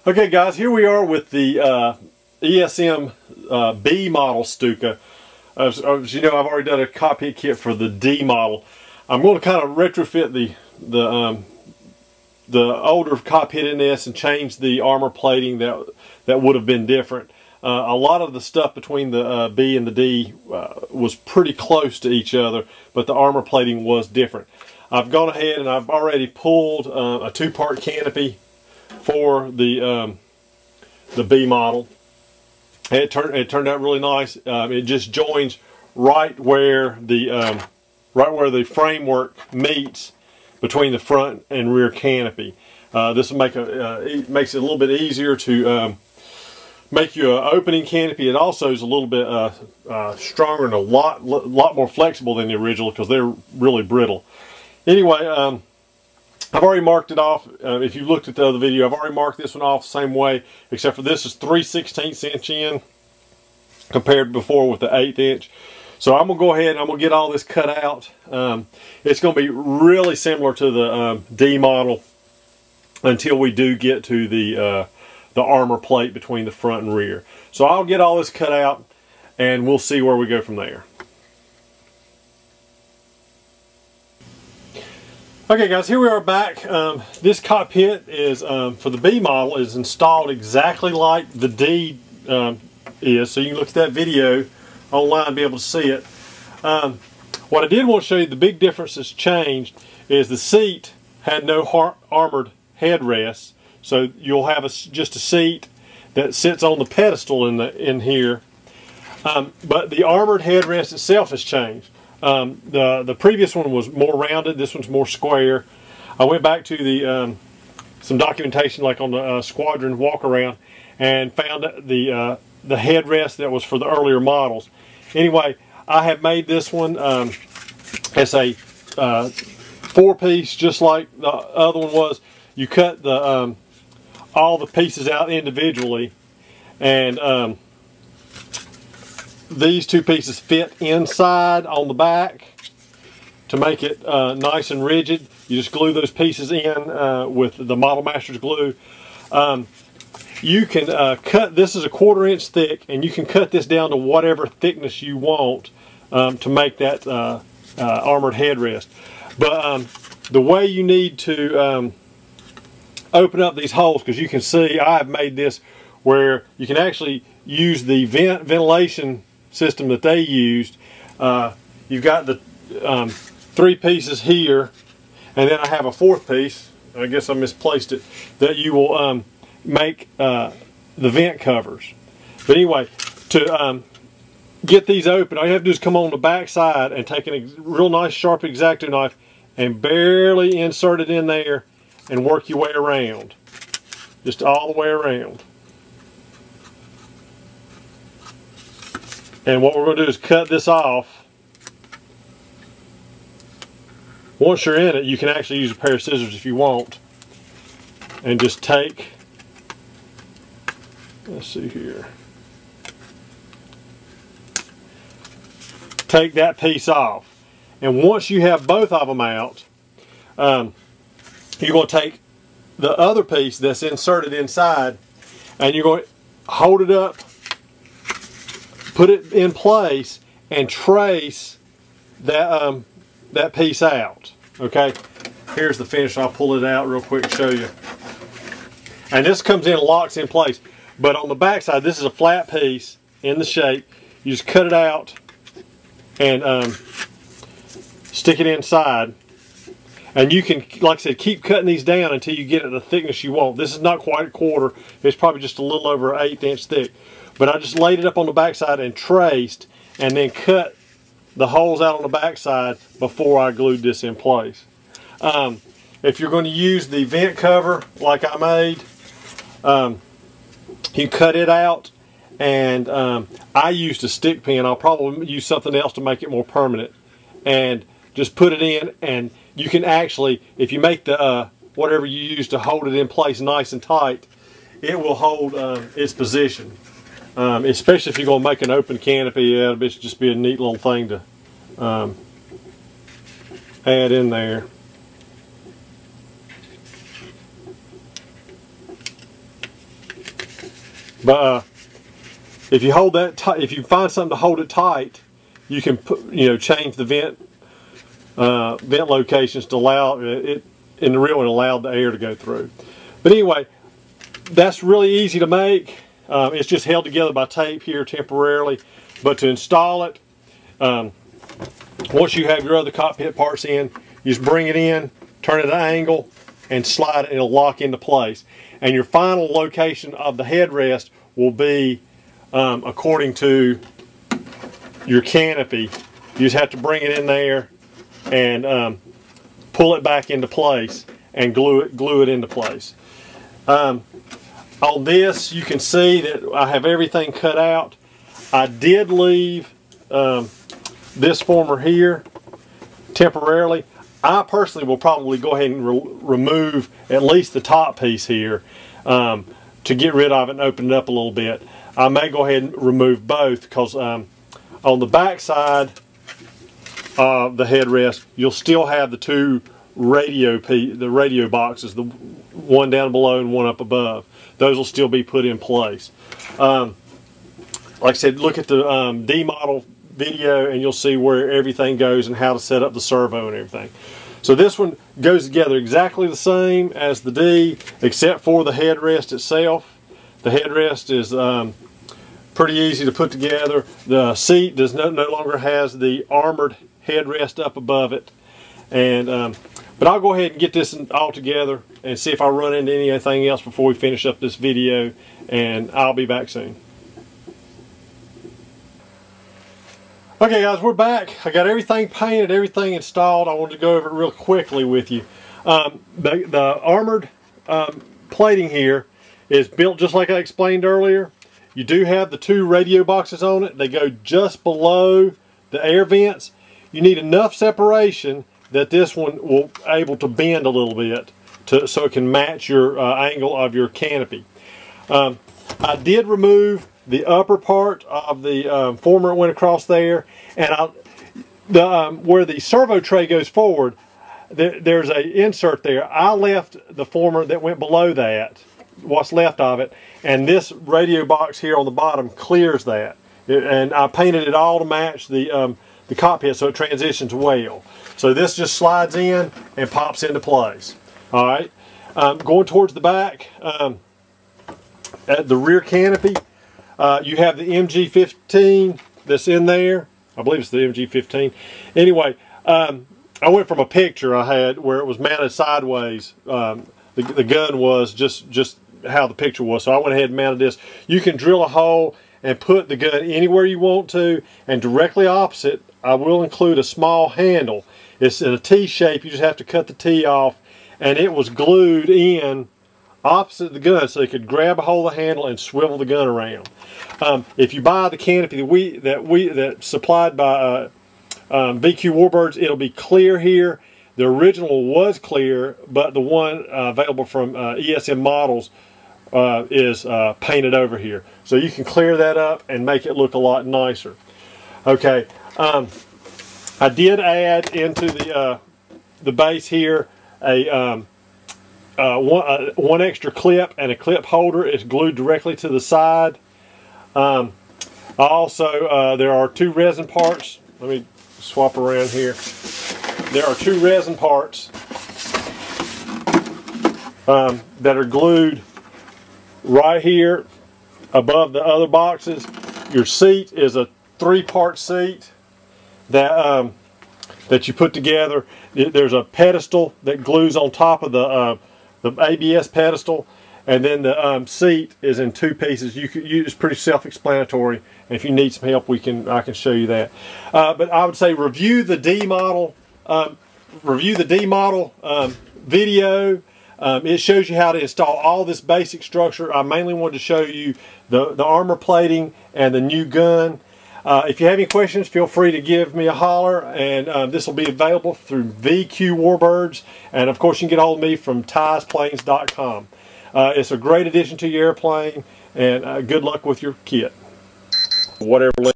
Okay guys, here we are with the ESM B model Stuka. As you know, I've already done a cockpit kit for the D model. I'm going to kind of retrofit the older cockpit in this and change the armor plating that would have been different. A lot of the stuff between the B and the D was pretty close to each other, but the armor plating was different. I've gone ahead and I've already pulled a two-part canopy for the B model. It turned out really nice. It just joins right where the framework meets between the front and rear canopy. This will makes it a little bit easier to make you an opening canopy. It also is a little bit stronger and a lot more flexible than the original because they're really brittle. Anyway, I've already marked it off. If you looked at the other video, I've already marked this one off the same way, except for this is 3/16 inch in compared to before with the 1/8 inch. So I'm going to go ahead and I'm going to get all this cut out. It's going to be really similar to the D model until we do get to the armor plate between the front and rear. So I'll get all this cut out and we'll see where we go from there. Okay guys, here we are back. This cockpit is, for the B model, is installed exactly like the D is. So you can look at that video online and be able to see it. What I did want to show you, the big difference that's changed, is the seat had no armored headrests. So you'll have just a seat that sits on the pedestal in here. But the armored headrest itself has changed. The previous one was more rounded. This one's more square. I went back to the some documentation like on the squadron walk around and found the headrest that was for the earlier models. Anyway, I have made this one as a 4-piece, just like the other one was. You cut the all the pieces out individually, and these two pieces fit inside on the back to make it nice and rigid. You just glue those pieces in with the Model Masters glue. You can cut, this is a 1/4 inch thick, and you can cut this down to whatever thickness you want to make that armored headrest. But the way you need to open up these holes, because you can see I have made this where you can actually use the ventilation system that they used. You've got the 3 pieces here, and then I have a 4th piece, I guess I misplaced it, that you will make the vent covers. But anyway, to get these open, all you have to do is come on the back side and take a real nice sharp X-Acto knife and barely insert it in there and work your way around, just all the way around. And what we're going to do is cut this off. Once you're in it, you can actually use a pair of scissors if you want. And just take, let's see here. Take that piece off. And once you have both of them out, you're going to take the other piece that's inserted inside and you're going to hold it up, put it in place, and trace that that piece out. Okay, here's the finish. I'll pull it out real quick and show you. And this comes in and locks in place. But on the back side, this is a flat piece in the shape. You just cut it out and stick it inside. And you can, like I said, keep cutting these down until you get it the thickness you want. This is not quite a 1/4. It's probably just a little over 1/8 inch thick. But I just laid it up on the backside and traced, and then cut the holes out on the backside before I glued this in place. If you're going to use the vent cover like I made, you cut it out, and I used a stick pin. I'll probably use something else to make it more permanent. And just put it in, and you can actually, if you make the whatever you use to hold it in place nice and tight, it will hold its position. Especially if you're going to make an open canopy, that'll just be a neat little thing to add in there. But if you hold that tight, if you find something to hold it tight, you can put, change the vent locations to allow it. In the real one, allowed the air to go through. But anyway, that's really easy to make. It's just held together by tape here temporarily. But to install it, once you have your other cockpit parts in, you just bring it in, turn it at an angle, and slide it, and it'll lock into place. And your final location of the headrest will be according to your canopy. You just have to bring it in there and pull it back into place and glue it into place. On this, you can see that I have everything cut out. I did leave this former here temporarily. I personally will probably go ahead and remove at least the top piece here to get rid of it and open it up a little bit. I may go ahead and remove both because on the back side of the headrest, you'll still have the two radio boxes, the one down below and one up above. Those will still be put in place. Like I said, look at the D model video and you'll see where everything goes and how to set up the servo and everything. So this one goes together exactly the same as the D, except for the headrest itself. The headrest is pretty easy to put together. The seat does no longer has the armored headrest up above it. And but I'll go ahead and get this all together and see if I run into anything else before we finish up this video, and I'll be back soon. Okay guys, we're back. I got everything painted, everything installed. I wanted to go over it real quickly with you. The armored plating here is built just like I explained earlier. You do have the two radio boxes on it. They go just below the air vents. You need enough separation that this one will able to bend a little bit so it can match your angle of your canopy. I did remove the upper part of the former that went across there, and where the servo tray goes forward, there's an insert there. I left the former that went below that, what's left of it, and this radio box here on the bottom clears that. And I painted it all to match the cockpit so it transitions well. So this just slides in and pops into place. Alright, going towards the back, at the rear canopy, you have the MG15 that's in there. I believe it's the MG15. Anyway, I went from a picture I had where it was mounted sideways. The gun was just how the picture was. So I went ahead and mounted this. You can drill a hole and put the gun anywhere you want to, and directly opposite I will include a small handle. It's in a T shape. You just have to cut the T off, and it was glued in opposite the gun so you could grab a hold of the handle and swivel the gun around. If you buy the canopy that's supplied by VQ Warbirds, it'll be clear here. The original was clear, but the one available from ESM models is painted over here. So you can clear that up and make it look a lot nicer. Okay, I did add into the base here one extra clip and a clip holder. Is glued directly to the side. Also, there are two resin parts. Let me swap around here. There are two resin parts that are glued right here above the other boxes. Your seat is a 3-part seat that you put together. There's a pedestal that glues on top of the ABS pedestal, and then the seat is in 2 pieces. It's pretty self-explanatory. And if you need some help, I can show you that. But I would say review the D model. Video. It shows you how to install all this basic structure. I mainly wanted to show you the armor plating and the new gun. If you have any questions, feel free to give me a holler, and this will be available through VQ Warbirds, and of course you can get a hold of me from tiesplanes.com. It's a great addition to your airplane, and good luck with your kit. Whatever.